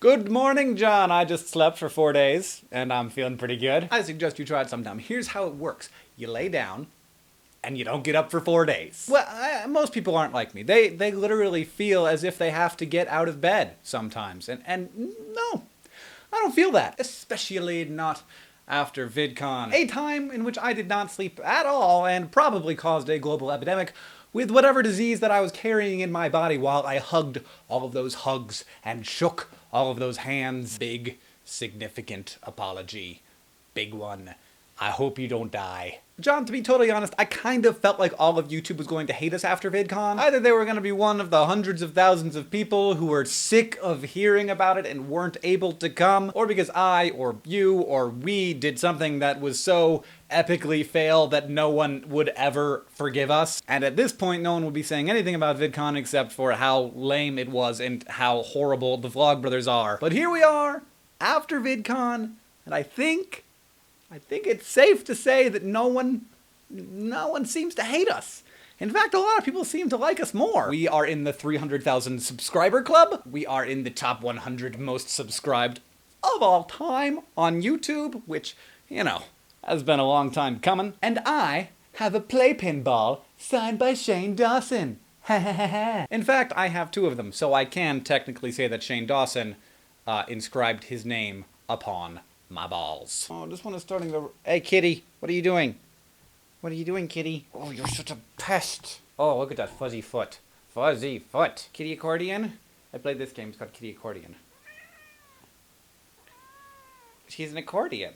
Good morning, John. I just slept for 4 days, and I'm feeling pretty good. I suggest you try it sometime. Here's how it works. You lay down, and you don't get up for 4 days. Well, most people aren't like me. They literally feel as if they have to get out of bed sometimes. And no, I don't feel that. Especially not after VidCon. A time in which I did not sleep at all and probably caused a global epidemic with whatever disease that I was carrying in my body while I hugged all of those hugs and shook all of those hands. Big, significant apology. Big one. I hope you don't die. John, to be totally honest, I kind of felt like all of YouTube was going to hate us after VidCon. Either they were going to be one of the hundreds of thousands of people who were sick of hearing about it and weren't able to come, or because I, or you, or we did something that was so epically fail that no one would ever forgive us. And at this point, no one would be saying anything about VidCon except for how lame it was and how horrible the Vlogbrothers are. But here we are, after VidCon, and I think it's safe to say that no one seems to hate us. In fact, a lot of people seem to like us more. We are in the 300,000 subscriber club. We are in the top 100 most subscribed of all time on YouTube, which, you know, has been a long time coming. And I have a playpen ball signed by Shane Dawson. In fact, I have 2 of them, so I can technically say that Shane Dawson inscribed his name upon my balls. Oh, this one is starting to... Hey, kitty, what are you doing? What are you doing, kitty? Oh, you're such a pest. Oh, look at that fuzzy foot. Fuzzy foot. Kitty accordion? I played this game, it's called Kitty Accordion. She's an accordion.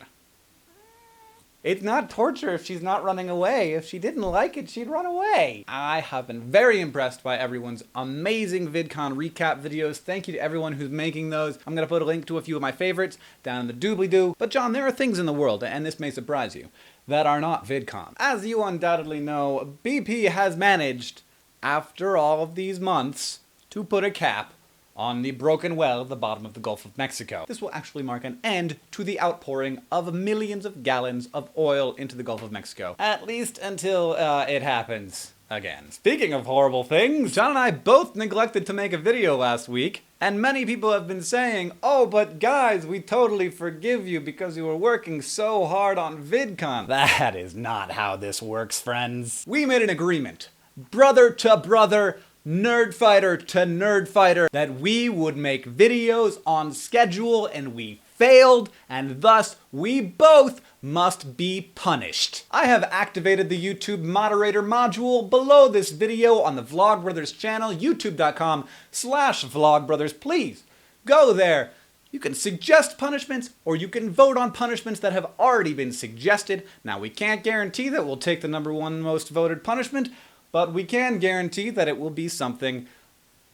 It's not torture if she's not running away. If she didn't like it, she'd run away. I have been very impressed by everyone's amazing VidCon recap videos. Thank you to everyone who's making those. I'm going to put a link to a few of my favorites down in the doobly-doo. But John, there are things in the world, and this may surprise you, that are not VidCon. As you undoubtedly know, BP has managed, after all of these months, to put a cap on the broken well at the bottom of the Gulf of Mexico. This will actually mark an end to the outpouring of millions of gallons of oil into the Gulf of Mexico. At least until it happens again. Speaking of horrible things, John and I both neglected to make a video last week, and many people have been saying, oh, but guys, we totally forgive you because you were working so hard on VidCon. That is not how this works, friends. We made an agreement, brother to brother, Nerdfighter to Nerdfighter, that we would make videos on schedule, and we failed, and thus we both must be punished. I have activated the YouTube moderator module below this video on the Vlogbrothers channel, youtube.com/vlogbrothers. Please go there. You can suggest punishments, or you can vote on punishments that have already been suggested. Now, we can't guarantee that we'll take the #1 most voted punishment, but we can guarantee that it will be something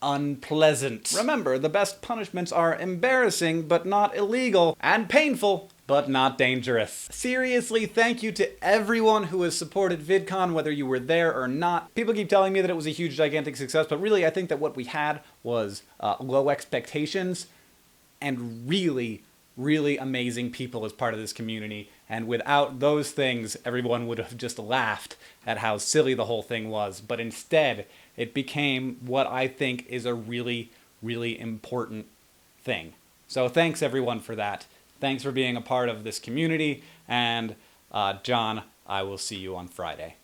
unpleasant. Remember, the best punishments are embarrassing, but not illegal, and painful, but not dangerous. Seriously, thank you to everyone who has supported VidCon, whether you were there or not. People keep telling me that it was a huge, gigantic success, but really, I think that what we had was low expectations and really, really amazing people as part of this community. And without those things, everyone would have just laughed at how silly the whole thing was. But instead, it became what I think is a really, really important thing. So thanks everyone for that. Thanks for being a part of this community. And John, I will see you on Friday.